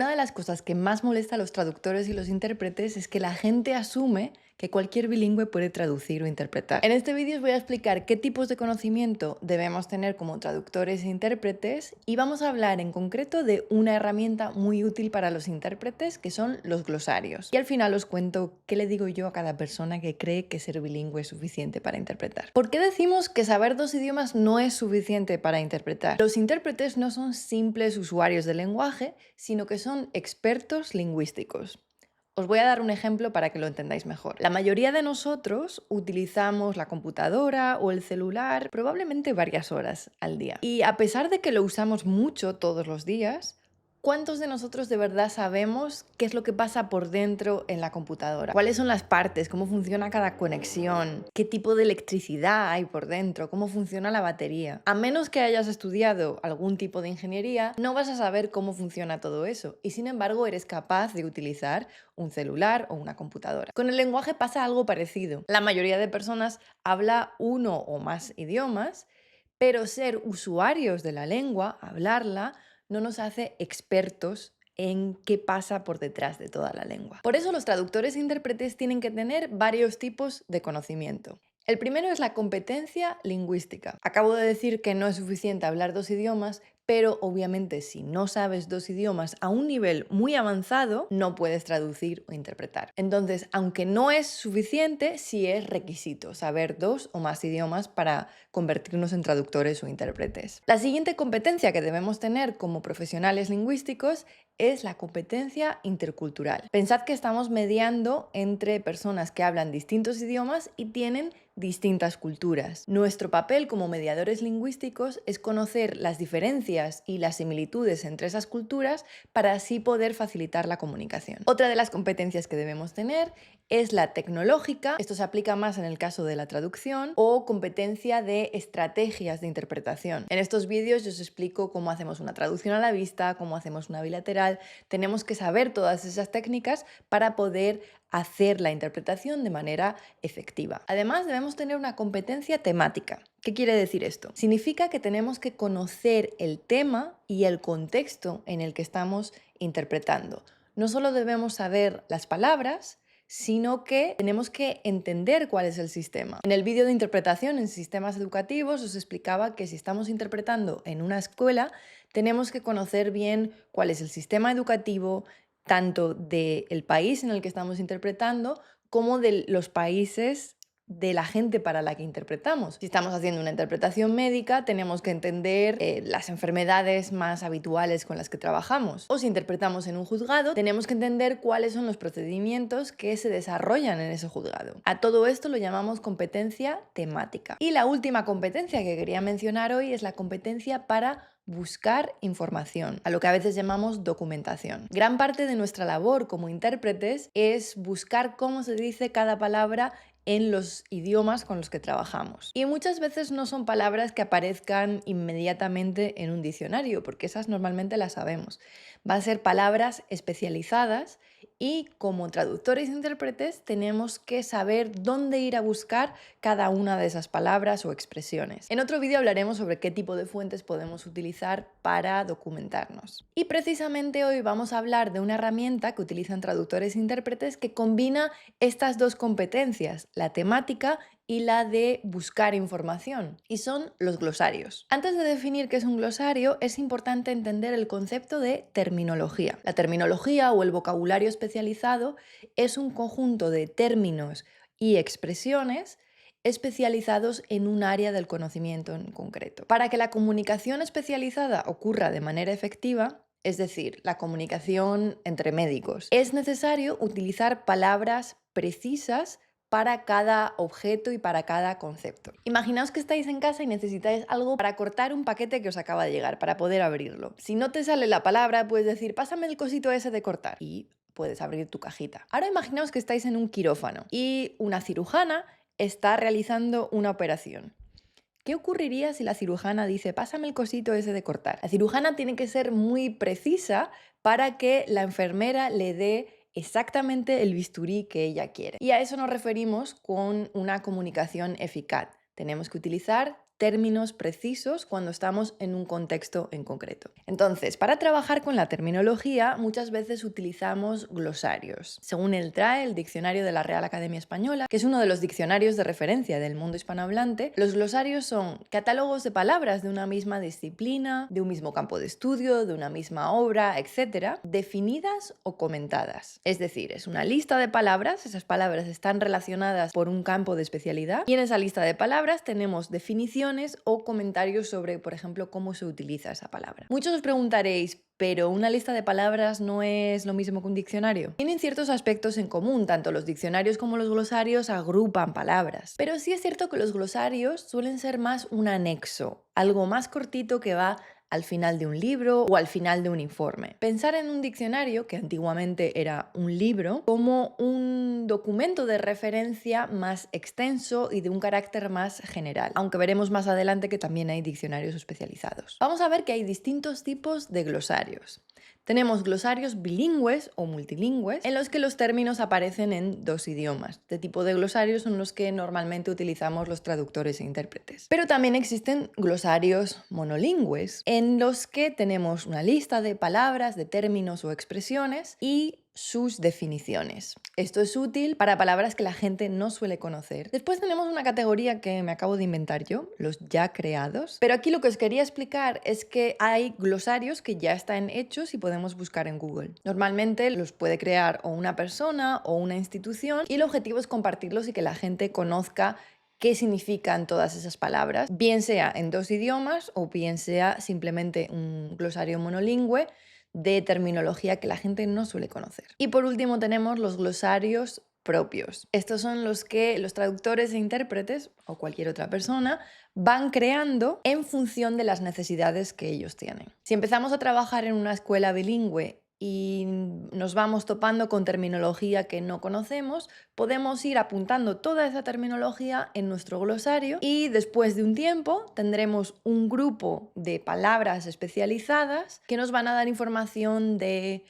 Una de las cosas que más molesta a los traductores y los intérpretes es que la gente asume que cualquier bilingüe puede traducir o interpretar. En este vídeo os voy a explicar qué tipos de conocimiento debemos tener como traductores e intérpretes y vamos a hablar en concreto de una herramienta muy útil para los intérpretes que son los glosarios. Y al final os cuento qué le digo yo a cada persona que cree que ser bilingüe es suficiente para interpretar. ¿Por qué decimos que saber dos idiomas no es suficiente para interpretar? Los intérpretes no son simples usuarios del lenguaje, sino que son expertos lingüísticos. Os voy a dar un ejemplo para que lo entendáis mejor. La mayoría de nosotros utilizamos la computadora o el celular probablemente varias horas al día. Y a pesar de que lo usamos mucho todos los días, ¿cuántos de nosotros de verdad sabemos qué es lo que pasa por dentro en la computadora? ¿Cuáles son las partes? ¿Cómo funciona cada conexión? ¿Qué tipo de electricidad hay por dentro? ¿Cómo funciona la batería? A menos que hayas estudiado algún tipo de ingeniería, no vas a saber cómo funciona todo eso. Y sin embargo, eres capaz de utilizar un celular o una computadora. Con el lenguaje pasa algo parecido. La mayoría de personas habla uno o más idiomas, pero ser usuarios de la lengua, hablarla, no nos hace expertos en qué pasa por detrás de toda la lengua. Por eso los traductores e intérpretes tienen que tener varios tipos de conocimiento. El primero es la competencia lingüística. Acabo de decir que no es suficiente hablar dos idiomas, pero obviamente si no sabes dos idiomas a un nivel muy avanzado, no puedes traducir o interpretar. Entonces, aunque no es suficiente, sí es requisito saber dos o más idiomas para convertirnos en traductores o intérpretes. La siguiente competencia que debemos tener como profesionales lingüísticos es la competencia intercultural. Pensad que estamos mediando entre personas que hablan distintos idiomas y tienen distintas culturas. Nuestro papel como mediadores lingüísticos es conocer las diferencias y las similitudes entre esas culturas para así poder facilitar la comunicación. Otra de las competencias que debemos tener es la tecnológica, esto se aplica más en el caso de la traducción, o competencia de estrategias de interpretación. En estos vídeos yo os explico cómo hacemos una traducción a la vista, cómo hacemos una bilateral. Tenemos que saber todas esas técnicas para poder hacer la interpretación de manera efectiva. Además, debemos tener una competencia temática. ¿Qué quiere decir esto? Significa que tenemos que conocer el tema y el contexto en el que estamos interpretando. No solo debemos saber las palabras, sino que tenemos que entender cuál es el sistema. En el vídeo de interpretación en sistemas educativos os explicaba que si estamos interpretando en una escuela, tenemos que conocer bien cuál es el sistema educativo, tanto del país en el que estamos interpretando como de los países de la gente para la que interpretamos. Si estamos haciendo una interpretación médica, tenemos que entender las enfermedades más habituales con las que trabajamos. O si interpretamos en un juzgado, tenemos que entender cuáles son los procedimientos que se desarrollan en ese juzgado. A todo esto lo llamamos competencia temática. Y la última competencia que quería mencionar hoy es la competencia para buscar información, a lo que a veces llamamos documentación. Gran parte de nuestra labor como intérpretes es buscar cómo se dice cada palabra en los idiomas con los que trabajamos. Y muchas veces no son palabras que aparezcan inmediatamente en un diccionario, porque esas normalmente las sabemos. Va a ser palabras especializadas y como traductores e intérpretes tenemos que saber dónde ir a buscar cada una de esas palabras o expresiones. En otro vídeo hablaremos sobre qué tipo de fuentes podemos utilizar para documentarnos. Y precisamente hoy vamos a hablar de una herramienta que utilizan traductores e intérpretes que combina estas dos competencias, la temática y la de buscar información, y son los glosarios. Antes de definir qué es un glosario, es importante entender el concepto de terminología. La terminología o el vocabulario especializado es un conjunto de términos y expresiones especializados en un área del conocimiento en concreto. Para que la comunicación especializada ocurra de manera efectiva, es decir, la comunicación entre médicos, es necesario utilizar palabras precisas para cada objeto y para cada concepto. Imaginaos que estáis en casa y necesitáis algo para cortar un paquete que os acaba de llegar, para poder abrirlo. Si no te sale la palabra, puedes decir, pásame el cosito ese de cortar y puedes abrir tu cajita. Ahora imaginaos que estáis en un quirófano y una cirujana está realizando una operación. ¿Qué ocurriría si la cirujana dice, pásame el cosito ese de cortar? La cirujana tiene que ser muy precisa para que la enfermera le dé exactamente el bisturí que ella quiere. Y a eso nos referimos con una comunicación eficaz. Tenemos que utilizar términos precisos cuando estamos en un contexto en concreto. Entonces, para trabajar con la terminología, muchas veces utilizamos glosarios. Según el TRAE, el Diccionario de la Real Academia Española, que es uno de los diccionarios de referencia del mundo hispanohablante, los glosarios son catálogos de palabras de una misma disciplina, de un mismo campo de estudio, de una misma obra, etcétera, definidas o comentadas. Es decir, es una lista de palabras, esas palabras están relacionadas por un campo de especialidad y en esa lista de palabras tenemos definiciones o comentarios sobre, por ejemplo, cómo se utiliza esa palabra. Muchos os preguntaréis, ¿pero una lista de palabras no es lo mismo que un diccionario? Tienen ciertos aspectos en común, tanto los diccionarios como los glosarios agrupan palabras. Pero sí es cierto que los glosarios suelen ser más un anexo, algo más cortito que va al final de un libro o al final de un informe. Pensar en un diccionario, que antiguamente era un libro, como un documento de referencia más extenso y de un carácter más general, aunque veremos más adelante que también hay diccionarios especializados. Vamos a ver que hay distintos tipos de glosarios. Tenemos glosarios bilingües o multilingües, en los que los términos aparecen en dos idiomas. Este tipo de glosarios son los que normalmente utilizamos los traductores e intérpretes. Pero también existen glosarios monolingües, en los que tenemos una lista de palabras, de términos o expresiones y sus definiciones. Esto es útil para palabras que la gente no suele conocer. Después tenemos una categoría que me acabo de inventar yo, los ya creados. Pero aquí lo que os quería explicar es que hay glosarios que ya están hechos y podemos buscar en Google. Normalmente los puede crear o una persona o una institución y el objetivo es compartirlos y que la gente conozca qué significan todas esas palabras, bien sea en dos idiomas o bien sea simplemente un glosario monolingüe de terminología que la gente no suele conocer. Y por último tenemos los glosarios propios. Estos son los que los traductores e intérpretes o cualquier otra persona van creando en función de las necesidades que ellos tienen. Si empezamos a trabajar en una escuela bilingüe y nos vamos topando con terminología que no conocemos, podemos ir apuntando toda esa terminología en nuestro glosario y después de un tiempo tendremos un grupo de palabras especializadas que nos van a dar información de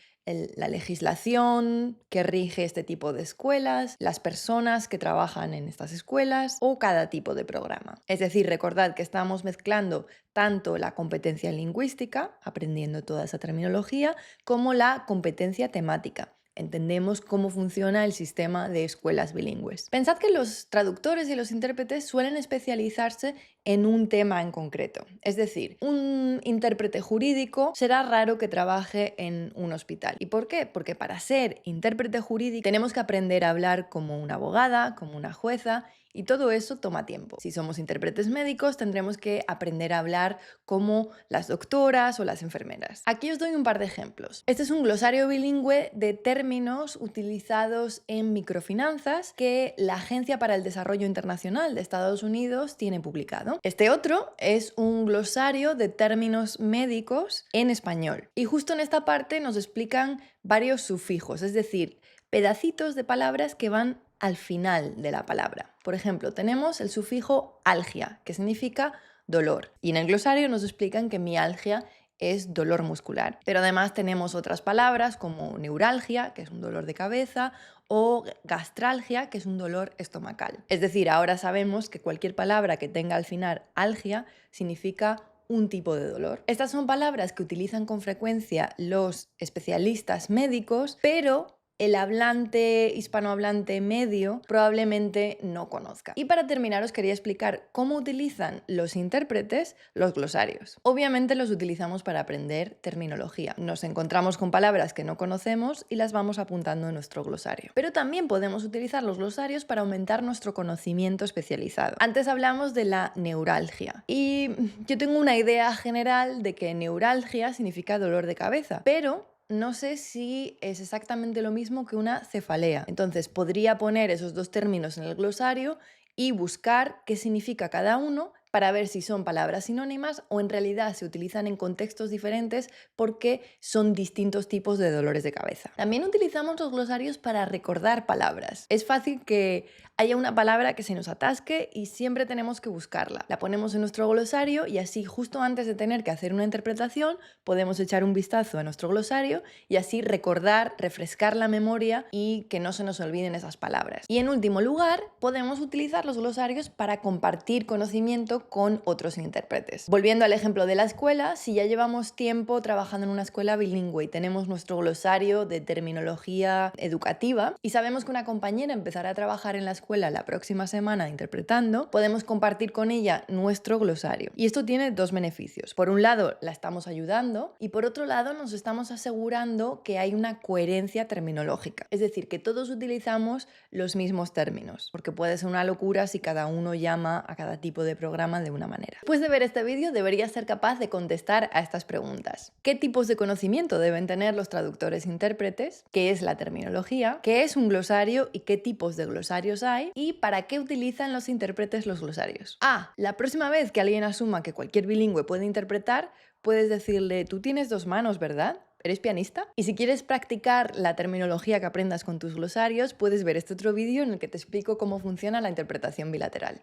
la legislación que rige este tipo de escuelas, las personas que trabajan en estas escuelas o cada tipo de programa. Es decir, recordad que estamos mezclando tanto la competencia lingüística, aprendiendo toda esa terminología, como la competencia temática. Entendemos cómo funciona el sistema de escuelas bilingües. Pensad que los traductores y los intérpretes suelen especializarse en un tema en concreto. Es decir, un intérprete jurídico será raro que trabaje en un hospital. ¿Y por qué? Porque para ser intérprete jurídico tenemos que aprender a hablar como una abogada, como una jueza, y todo eso toma tiempo. Si somos intérpretes médicos, tendremos que aprender a hablar como las doctoras o las enfermeras. Aquí os doy un par de ejemplos. Este es un glosario bilingüe de términos utilizados en microfinanzas que la Agencia para el Desarrollo Internacional de Estados Unidos tiene publicado. Este otro es un glosario de términos médicos en español. Y justo en esta parte nos explican varios sufijos, es decir, pedacitos de palabras que van al final de la palabra. Por ejemplo, tenemos el sufijo algia, que significa dolor. Y en el glosario nos explican que mialgia es dolor muscular. Pero además tenemos otras palabras como neuralgia, que es un dolor de cabeza, o gastralgia, que es un dolor estomacal. Es decir, ahora sabemos que cualquier palabra que tenga al final algia significa un tipo de dolor. Estas son palabras que utilizan con frecuencia los especialistas médicos, pero el hablante, hispanohablante medio, probablemente no conozca. Y para terminar, os quería explicar cómo utilizan los intérpretes los glosarios. Obviamente los utilizamos para aprender terminología. Nos encontramos con palabras que no conocemos y las vamos apuntando en nuestro glosario. Pero también podemos utilizar los glosarios para aumentar nuestro conocimiento especializado. Antes hablamos de la neuralgia y yo tengo una idea general de que neuralgia significa dolor de cabeza, pero no sé si es exactamente lo mismo que una cefalea. Entonces podría poner esos dos términos en el glosario y buscar qué significa cada uno para ver si son palabras sinónimas o en realidad se utilizan en contextos diferentes porque son distintos tipos de dolores de cabeza. También utilizamos los glosarios para recordar palabras. Es fácil que haya una palabra que se nos atasque y siempre tenemos que buscarla. La ponemos en nuestro glosario y así justo antes de tener que hacer una interpretación podemos echar un vistazo a nuestro glosario y así recordar, refrescar la memoria y que no se nos olviden esas palabras. Y en último lugar, podemos utilizar los glosarios para compartir conocimiento contacto con otros intérpretes. Volviendo al ejemplo de la escuela, si ya llevamos tiempo trabajando en una escuela bilingüe y tenemos nuestro glosario de terminología educativa y sabemos que una compañera empezará a trabajar en la escuela la próxima semana interpretando, podemos compartir con ella nuestro glosario. Y esto tiene dos beneficios. Por un lado, la estamos ayudando y por otro lado, nos estamos asegurando que hay una coherencia terminológica. Es decir, que todos utilizamos los mismos términos, porque puede ser una locura si cada uno llama a cada tipo de programa de una manera. Después de ver este vídeo, deberías ser capaz de contestar a estas preguntas. ¿Qué tipos de conocimiento deben tener los traductores e intérpretes? ¿Qué es la terminología? ¿Qué es un glosario y qué tipos de glosarios hay? ¿Y para qué utilizan los intérpretes los glosarios? La próxima vez que alguien asuma que cualquier bilingüe puede interpretar, puedes decirle: tú tienes dos manos, ¿verdad? ¿Eres pianista? Y si quieres practicar la terminología que aprendas con tus glosarios, puedes ver este otro vídeo en el que te explico cómo funciona la interpretación bilateral.